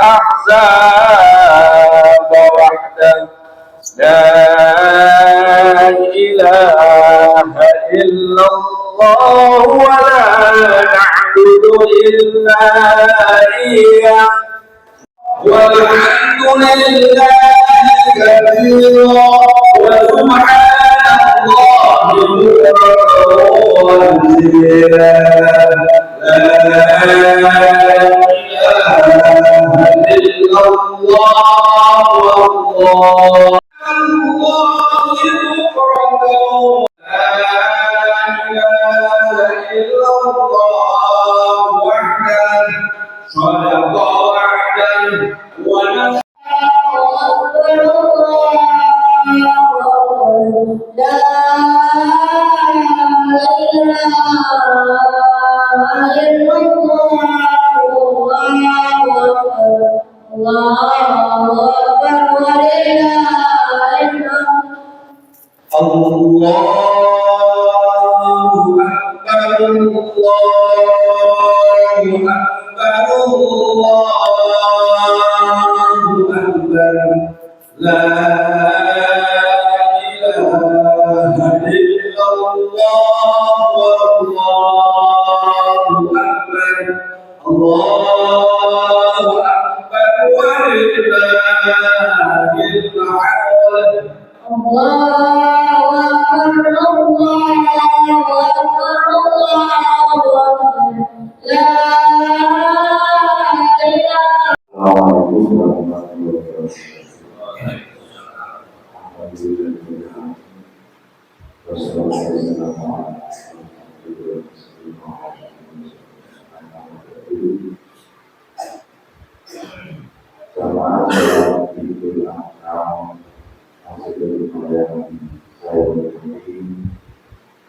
الأحزاب وحده لا إله إلا الله ولا نعبد إلا إياه والحمد لله كثيرا وسبحان الله وانزلا لا إله إلا الله والله صدق وعده ونصر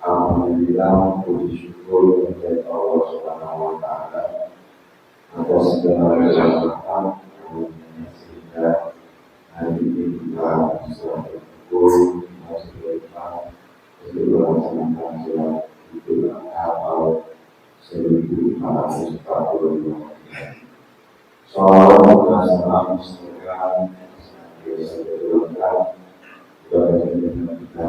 Alhamdulillah, puji syukur kepada Allah Subhanahu wa Ta'ala atas segala keberkahan sehingga hari ini kita bisa berkumpul masih berjumpa untuk melaksanakan sholat Idul Adha atau 1445. Salawat dan salam semoga senantiasa tercurahkan kepada junjungan kita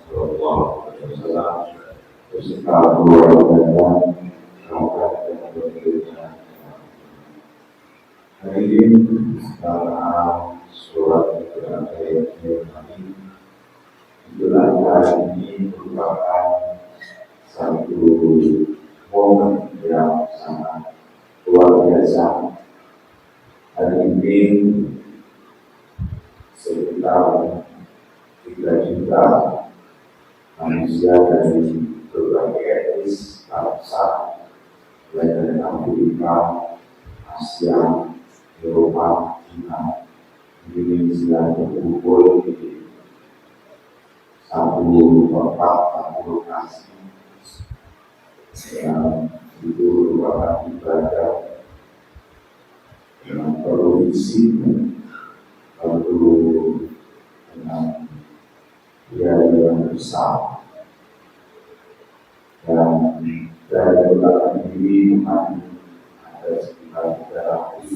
Sallallahu Alaihi Wasallam beserta keluarga dan kerabat dan keluarga. Hari ini dalam surat Al-Baqarah Idul Adha ini merupakan satu momen yang sangat luar biasa. Hari ini sekitar 3 juta manusia dari berbagai etnis bangsa, mulai dari Afrika, Asia, Eropa, China, Indonesia berkumpul di satu tempat, satu lokasi yang itu merupakan ibadah dengan provinsi lalu dengan biaya yang besar dan dari belakang ini ada sekitar 300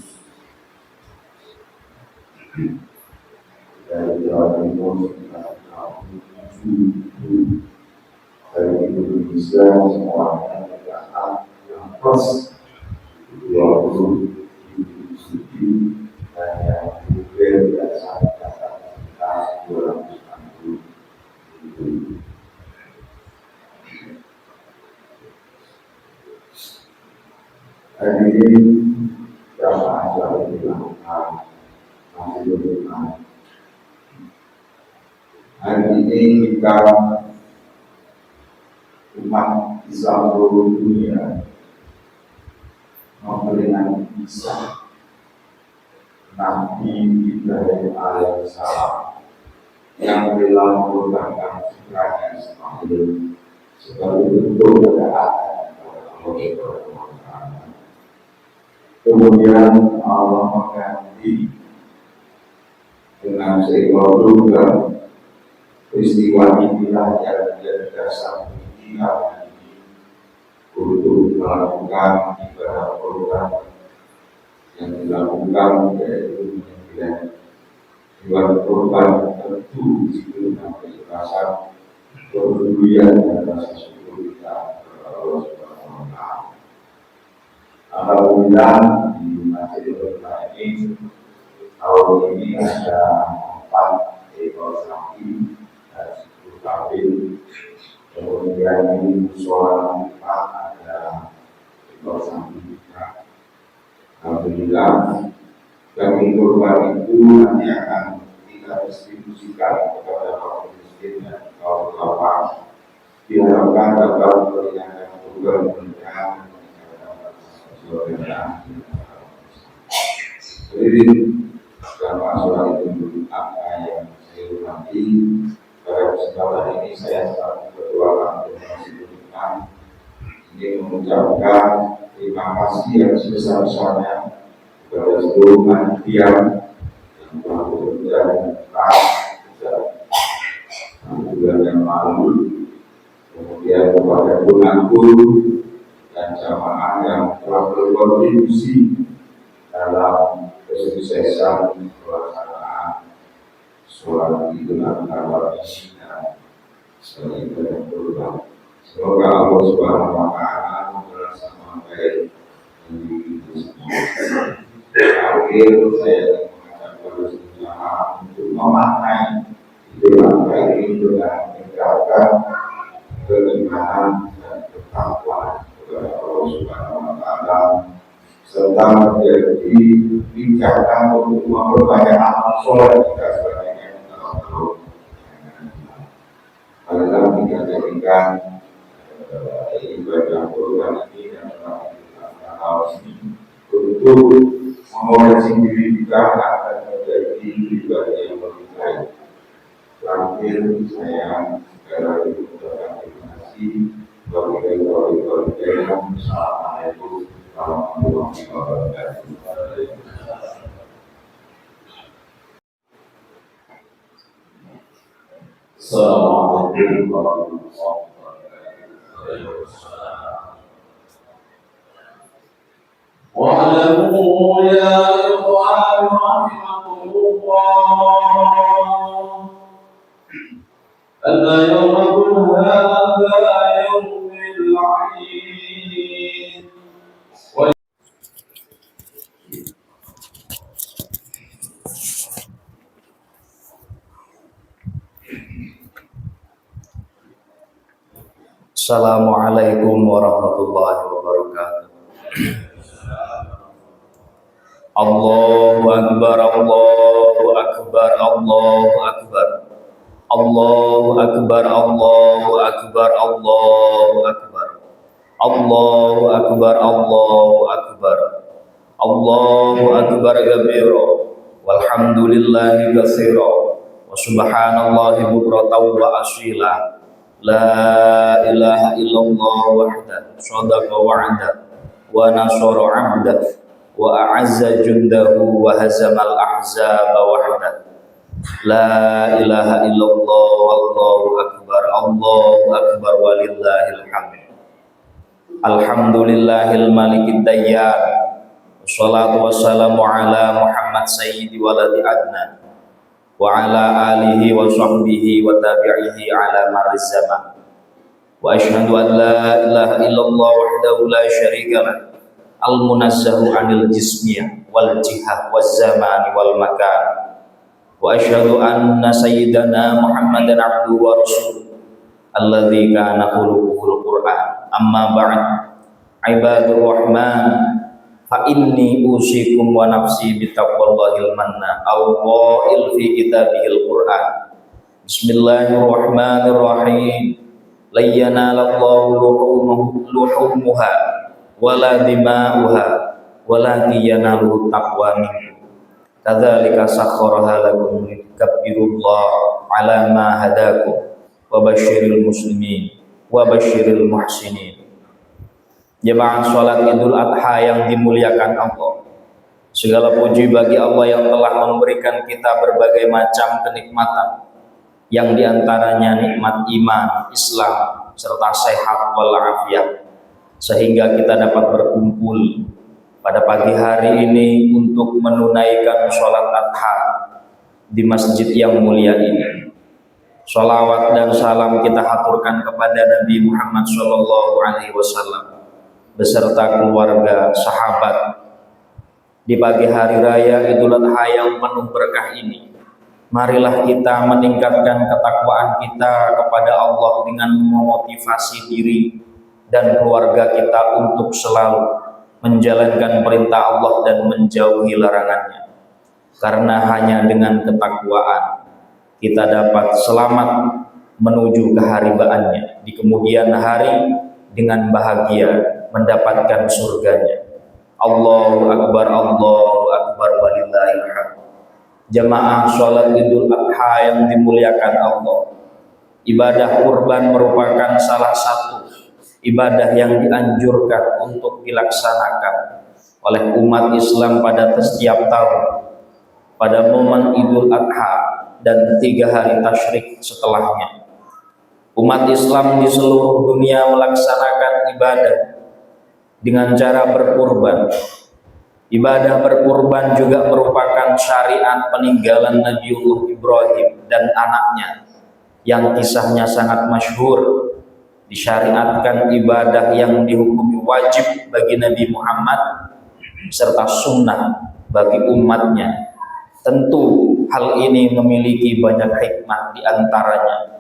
dari Jawa Timur sekitar 37 dari Indonesia semuanya datang yang plus 20 suci dan yang juga biasa datang sekitar 260. Hari ini jamaah yang dilakukan masih berjalan. Hari ini kita umat Islam seluruh dunia memperingati kisah Nabi Ibrahim alaihissalam yang rela mengorbankan putranya Ismail sebagai bentuk ketaatan kepada Allah. Kemudian Allah mengganti dengan seekor domba. Peristiwa inilah yang menjadi dasar kita untuk melakukan ibadah korban dilakukan yaitu menyembelih hewan kurban tentu di situ sampai rasa kepedulian dan rasa syukur kita kepada Allah Subhanahu wa Ta'ala. Alhamdulillah di Masjid Al-Fatihah ini tahun ini ada 4 ekor sapi dan 10 kambing. Kemudian di musola tempat ada ekor sapi juga. Alhamdulillah, daging kurban itu nanti akan kita distribusikan kepada kaum miskin dan kaum lapang. Diharapkan dapat meringankan beban mereka. Jadi dalam asuran itu apa yang saya hormati, pada kesempatan ini saya selaku ketua Koordinasi Pendidikan ingin mengucapkan terima kasih yang sebesar-besarnya kepada seluruh panitia yang telah bekerja dengan keras sejak 1 bulan yang lalu, kemudian kepada guru dan jamaah yang telah berkontribusi dalam kesuksesan pelaksanaan sholat Idul Adha ini dan sholat ibadah kurban. Semoga Allah Subhanahu wa Ta'ala membalas sampai di semua. Akhir saya mengucapkan usaha untuk memaknai Idul Adha ini dengan meningkatkan keimanan dan ketakwaan kepada Allah Subhanahu wa Ta'ala, serta menjadi pijakan untuk memperbanyak amal soleh jika sebagainya terlalu. Karena kita jadikan ibadah kurban ini dan tahun ini untuk mengoreksi diri kita akan menjadi ibadah yang lebih baik. Terakhir saya segala mengucapkan terima kasih. Assalamualaikum warahmatullahi wabarakatuh. Assalamualaikum warahmatullahi wabarakatuh. Wa'alamu ya ikhwan rahimahullah anna yawmakum hadha yawmul 'id. Assalamualaikum warahmatullahi wabarakatuh. Allahu akbar, Allahu akbar, Allahu akbar. Allahu akbar, Allahu akbar, Allahu akbar. Allahu akbar, Allahu akbar. Allahu akbar kabira walhamdulillahi katsira wa subhanallahi bukratan wa asila. La ilaha illallah wahda sadaqa wa'ada wa nasara 'abda wa a'azza jundahu wa hazamal ahzaba wahda. La ilaha illallah wallahu akbar walillahil hamd. Alhamdulillahil malikid dayyan. Wassalatu wassalamu ala Muhammad sayyidi waladi adnan wa ala alihi wa sahbihi wa tabi'ihi ala marriz zaman. Wa asyhadu an la ilaha illallah wahdahu la syarika lah, al-munazzahu 'anil jismiyah wal jihad waz zamani wal makan. Wa asyhadu anna sayyidana Muhammadan 'abduhu wa rasuluh alladzi kana khuluquhul Qur'an. Amma ba'd. Ibadur rahman, fa inni usikum wa nafsi bitaqwallahil manna al-qail fi kitabihil Qur'an. Bismillahirrahmanirrahim. La yanalallahu luhumuha wala dima'uha walakin yanaluhu taqwa minkum. Kadzalika sakhkharaha lakum litukabbirullah ala ma hadakum wa basyiril muslimin wa basyiril muhsinin. Jemaah sholat Idul Adha yang dimuliakan Allah, segala puji bagi Allah yang telah memberikan kita berbagai macam kenikmatan, yang diantaranya nikmat iman, Islam, serta sehat walafiat, sehingga kita dapat berkumpul pada pagi hari ini untuk menunaikan sholat adha di masjid yang mulia ini. Sholawat dan salam kita haturkan kepada Nabi Muhammad SAW beserta keluarga, sahabat. Di pagi hari raya Idul Adha yang penuh berkah ini, marilah kita meningkatkan ketakwaan kita kepada Allah dengan memotivasi diri dan keluarga kita untuk selalu menjalankan perintah Allah dan menjauhi larangannya. Karena hanya dengan ketakwaan kita dapat selamat menuju keharibaannya di kemudian hari dengan bahagia mendapatkan surganya. Allahu Akbar, Allahu Akbar, walillahil hamd. Jamaah sholat Idul Adha yang dimuliakan Allah, ibadah kurban merupakan salah satu ibadah yang dianjurkan untuk dilaksanakan oleh umat Islam pada setiap tahun pada momen Idul Adha dan 3 hari tasyrik setelahnya. Umat Islam di seluruh dunia melaksanakan ibadah dengan cara berkurban. Ibadah berkurban juga merupakan syariat peninggalan Nabiullah Ibrahim dan anaknya yang kisahnya sangat masyhur. Disyariatkan ibadah yang dihukumi wajib bagi Nabi Muhammad serta sunnah bagi umatnya. Tentu hal ini memiliki banyak hikmah, di antaranya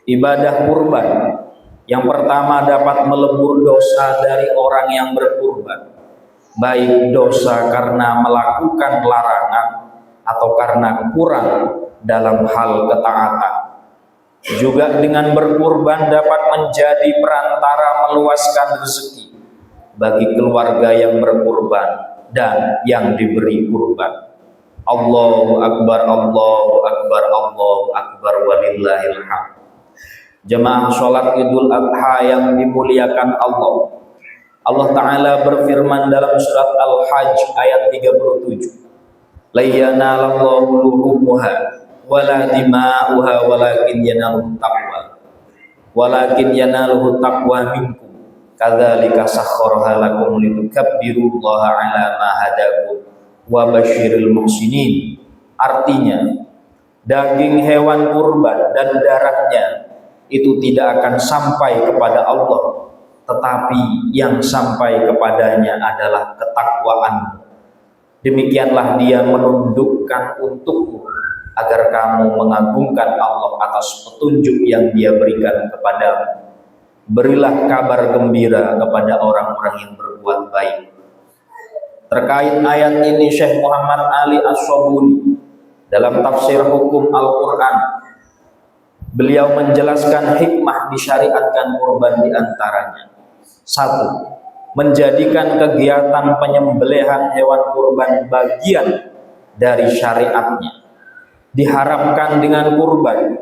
ibadah kurban yang pertama dapat melebur dosa dari orang yang berkurban, baik dosa karena melakukan larangan atau karena kurang dalam hal ketaatan. Juga dengan berkurban dapat menjadi perantara meluaskan rezeki bagi keluarga yang berkurban dan yang diberi kurban. Allahu Akbar, Allahu Akbar, Allahu Akbar, walillahil hamd. Jemaah sholat Idul Adha yang dimuliakan Allah, Allah Ta'ala berfirman dalam surat Al-Hajj ayat 37, la yanalallahu luhumuha wala dima'uha walakin yanaluhu taqwa minkum kadzalika sakhkharaha lakum litukabbirullaha ala ma hadakum wa basyiril muhsinin. Artinya, daging hewan kurban dan darahnya itu tidak akan sampai kepada Allah, tetapi yang sampai kepadanya adalah ketakwaan. Demikianlah dia menundukkan untukmu agar kamu mengagungkan Allah atas petunjuk yang dia berikan kepadamu. Berilah kabar gembira kepada orang-orang yang berbuat baik. Terkait ayat ini, Syekh Muhammad Ali As-Sobuni dalam tafsir hukum Al-Quran, beliau menjelaskan hikmah disyariatkan kurban di antaranya. 1. Menjadikan kegiatan penyembelihan hewan kurban bagian dari syariatnya. Diharapkan dengan kurban,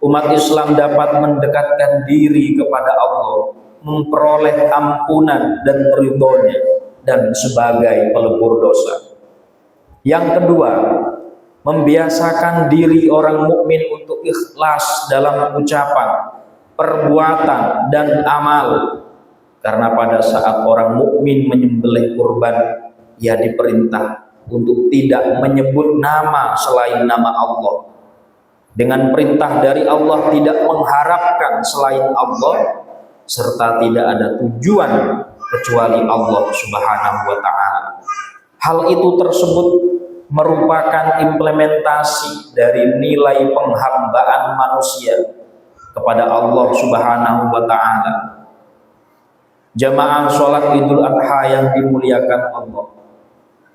umat Islam dapat mendekatkan diri kepada Allah, memperoleh ampunan dan ridhonya, dan sebagai pelebur dosa. Yang kedua, membiasakan diri orang mukmin untuk ikhlas dalam ucapan, perbuatan, dan amal. Karena pada saat orang mukmin menyembelih kurban, ia diperintah untuk tidak menyebut nama selain nama Allah. Dengan perintah dari Allah tidak mengharapkan selain Allah, serta tidak ada tujuan kecuali Allah Subhanahu wa Ta'ala. Hal itu tersebut merupakan implementasi dari nilai penghambaan manusia kepada Allah Subhanahu wa Ta'ala. Jamaah sholat Idul Adha yang dimuliakan Allah,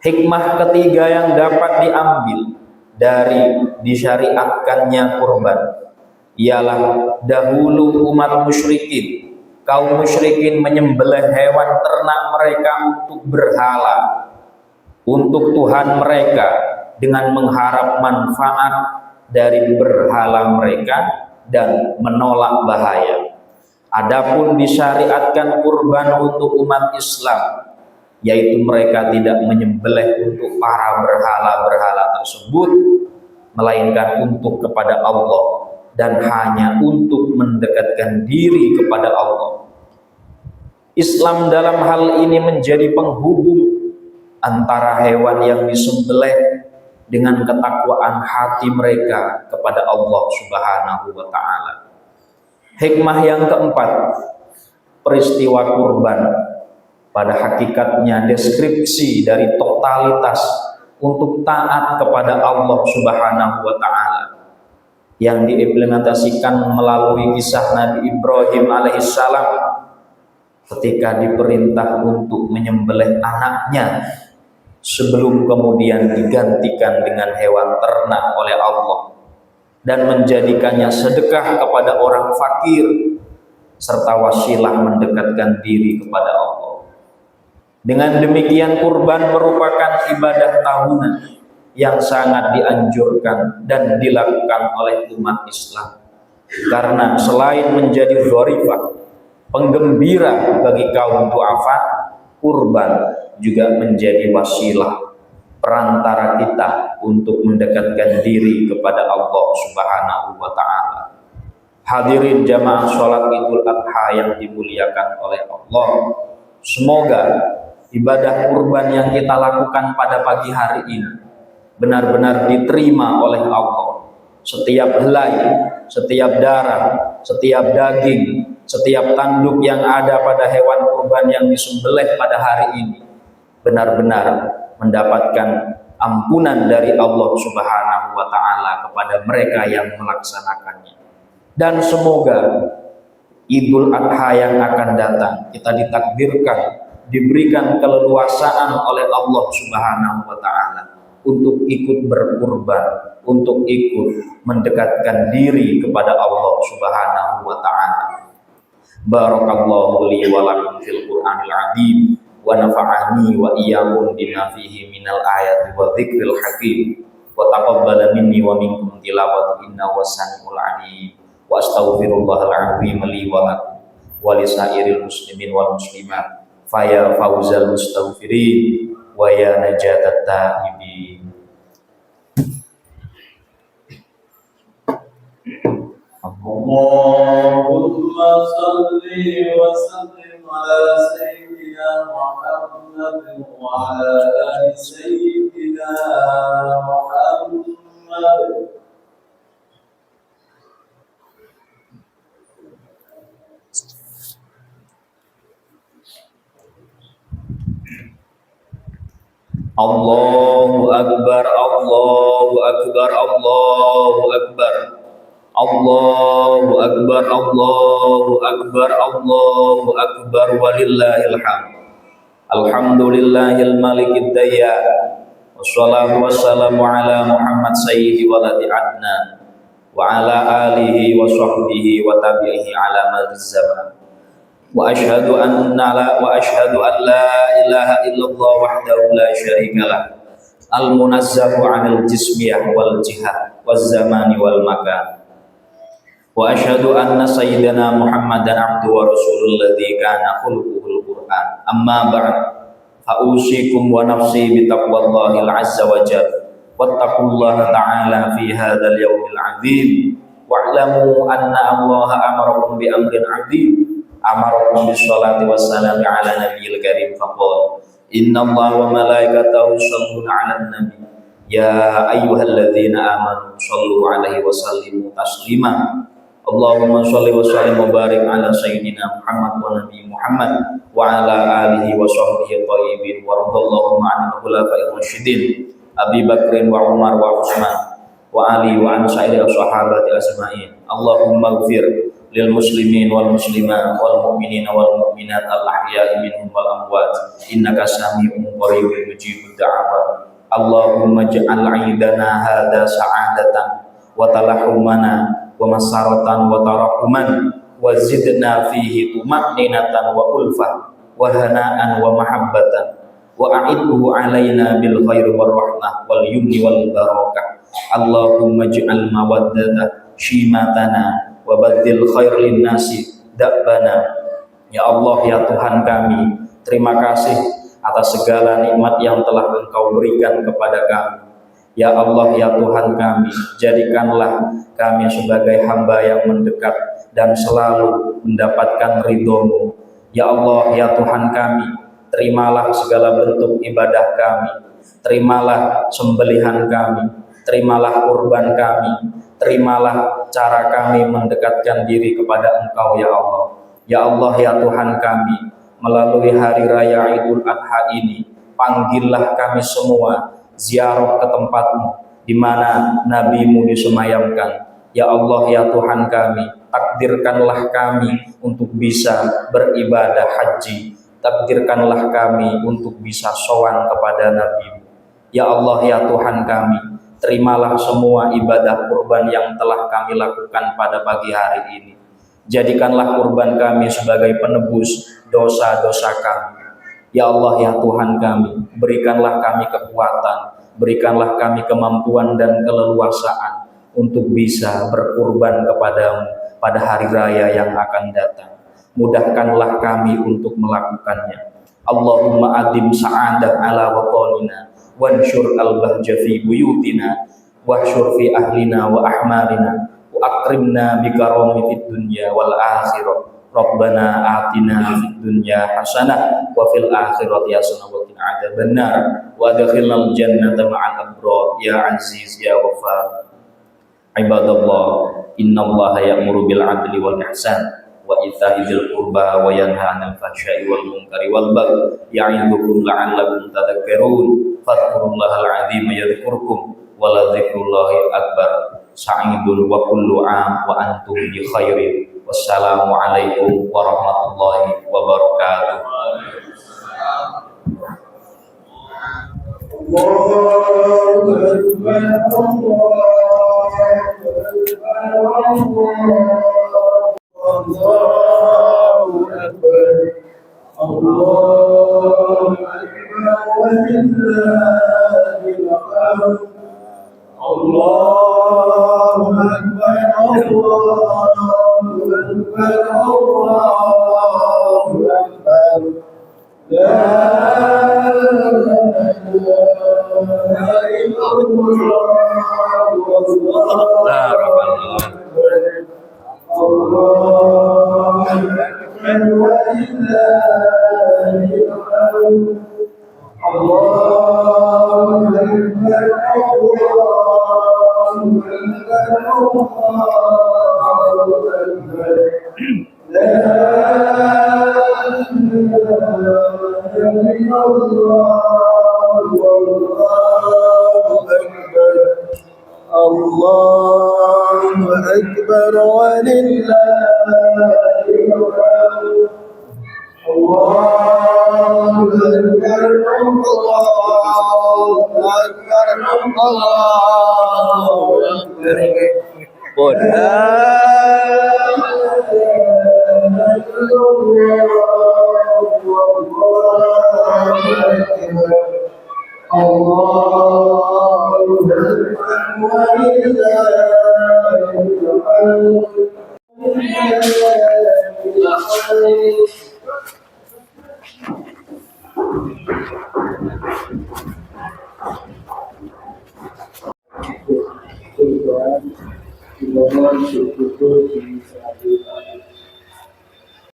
hikmah ketiga yang dapat diambil dari disyariatkannya kurban ialah dahulu umat musyrikin, kaum musyrikin menyembelih hewan ternak mereka untuk berhala, untuk Tuhan mereka, dengan mengharap manfaat dari berhala mereka dan menolak bahaya. Adapun disyariatkan kurban untuk umat Islam, yaitu mereka tidak menyembelih untuk para berhala-berhala tersebut, melainkan untuk kepada Allah dan hanya untuk mendekatkan diri kepada Allah. Islam dalam hal ini menjadi penghubung antara hewan yang disembelih dengan ketakwaan hati mereka kepada Allah Subhanahu wa Ta'ala. Hikmah yang keempat, peristiwa kurban pada hakikatnya deskripsi dari totalitas untuk taat kepada Allah Subhanahu wa Ta'ala yang diimplementasikan melalui kisah Nabi Ibrahim alaihissalam ketika diperintah untuk menyembelih anaknya sebelum kemudian digantikan dengan hewan ternak oleh Allah dan menjadikannya sedekah kepada orang fakir serta wasilah mendekatkan diri kepada Allah. Dengan demikian kurban merupakan ibadah tahunan yang sangat dianjurkan dan dilakukan oleh umat Islam karena selain menjadi dharifah, penggembira bagi kaum du'afa, kurban juga menjadi wasilah perantara kita untuk mendekatkan diri kepada Allah Subhanahu wa Ta'ala. Hadirin jamaah sholat Idul Adha yang dimuliakan oleh Allah, semoga ibadah kurban yang kita lakukan pada pagi hari ini benar-benar diterima oleh Allah. Setiap helai, setiap darah, setiap daging, setiap tanduk yang ada pada hewan kurban yang disembelih pada hari ini benar-benar mendapatkan ampunan dari Allah Subhanahu wa Ta'ala kepada mereka yang melaksanakannya. Dan semoga Idul Adha yang akan datang kita ditakdirkan, diberikan keleluasaan oleh Allah Subhanahu wa Ta'ala untuk ikut berkurban, untuk ikut mendekatkan diri kepada Allah Subhanahu wa Ta'ala. Barakallahu li wa lakum fil Qur'anil azim wa nafa'ani wa iyyakum bima fihi minal ayati wa dzikril hakim wa taqabbala minni wa minkum tilawatu innahu was-sami'ul alim wa astaghfirullahal azim li wa lakum wa li sairil muslimin wal muslimat fa ya fauzal mustaghfirin wa ya najatat taibin. Allahumma salli wa sallim ala sayyidina Muhammad wa ala ali sayyidina Muhammad. Allahu Akbar, Allahu Akbar, Allahu Akbar. Allahu Akbar, Allahu Akbar, Allahu Akbar, walillahil hamd. Alhamdulillahil malikid dayyan. Wassalatu wassalamu ala Muhammad sayyidi waladi adnan wa ala alihi wa sahbihi wa tabi'ihi ala madhiz zaman. Wa ashhadu an la ilaha illallah wahdahu la syarika lah. Al-munazzahu 'anil jismiyah wal jihad waz zamani wal makan. Wa asyhadu anna sayyidana Muhammadan abduhu wa rasulul ladzi kana khuluquhul Qur'an. Amma ba'd. Fa usikum wa nafsi bi taqwallahil azza wa jalla. Wattaqullaha ta'ala fi hadzal yawmil 'adzim. Wa'lamu anna Allaha amarakum bi amrin 'adzim. Amarakum bis sholati wassalami ala nabiyil karim faqala innallaha wa malaikatahu yusholluna 'alan nabi ya ayyuhalladzina amanu shollu 'alaihi wa sallimu taslima. Allahumma sholli wa sallim wa barik ala sayyidina Muhammad wa nabi Muhammad wa ala alihi wa sahbihi thayyibin wa radallahu ma'anil khulafa'ir rasyidin Abi Bakrin wa Umar wa Utsman wa Ali wa an sa'iri sahabati asma'in. Allahumma ighfir lil muslimin wal muslimat wal mu'minina wal mu'minat al ahya'i minhum wal amwat innaka sami'un qaribun mujibud da'wat. Allahumma ij'al 'idana hadza sa'adatan wa talahumana wa masaratan wa tarahuman wa zidna fihi tuma'ninatan wa ulfah wa hana'an wa mahabbatan wa a'idhu alaina bil khairi war rahmah wal yumni wal barakah. Allahumma ij'al mawaddata shimatana wa badil khair lin nasi da'bana. Ya Allah, ya Tuhan kami, terima kasih atas segala nikmat yang telah Engkau berikan kepada kami. Ya Allah, ya Tuhan kami, jadikanlah kami sebagai hamba yang mendekat dan selalu mendapatkan ridho-Mu. Ya Allah, ya Tuhan kami, terimalah segala bentuk ibadah kami, terimalah sembelihan kami, terimalah kurban kami, terimalah cara kami mendekatkan diri kepada Engkau ya Allah. Ya Allah, ya Tuhan kami, melalui hari raya Idul Adha ini, panggillah kami semua ziarah ke tempat-Mu di mana Nabi-Mu disemayamkan. Ya Allah, ya Tuhan kami, takdirkanlah kami untuk bisa beribadah haji, takdirkanlah kami untuk bisa sowan kepada Nabi-Mu. Ya Allah, ya Tuhan kami, terimalah semua ibadah kurban yang telah kami lakukan pada pagi hari ini. Jadikanlah kurban kami sebagai penebus dosa-dosa kami. Ya Allah, ya Tuhan kami, berikanlah kami kekuatan, berikanlah kami kemampuan dan keleluasaan untuk bisa berkurban kepadamu pada hari raya yang akan datang. Mudahkanlah kami untuk melakukannya. Allahumma adim sa'adah ala watanina, wansyur al-bahja fi buyutina, wahsyur fi ahlina wa ahmalina, wa akrimna bikarami fid dunya wal akhirah. Rabbana atina fid dunya hasanah wa fil akhirati hasanah wa qina adzabannar wa adkhilnal jannata ma'al abrar ya aziz ya ghafar. Ibadallah, innallaha ya'muru bil 'adli wal ihsan wa ita'i dzil qurba wa yanha 'anil fahsya'i wal munkari wal baghi ya'idzukum la'allakum tadhakkarun. Fadhkurullahal 'azima yadhkurkum wa la dzikrullahi akbar. Sa'idun wa kullu 'am wa antum bi khairin. Wassalamu alaikum warahmatullahi wabarakatuh. Allahu Akbar, Allahu Akbar, Allahu Akbar, walillahil hamd. Allahu Akbar, Allahu Akbar, Allahu Akbar. La ilaha illallah, Allahu Akbar. Allahu Akbar, walillahil hamd. Allahu Akbar, Allahu Akbar, Allahu Akbar. La ilaha illallah, Allahu Akbar. Allahu Akbar, walillahil hamd. Allahu Akbar, Allahu Akbar, Allahu Akbar. Allahu Akbar, walillahil hamd.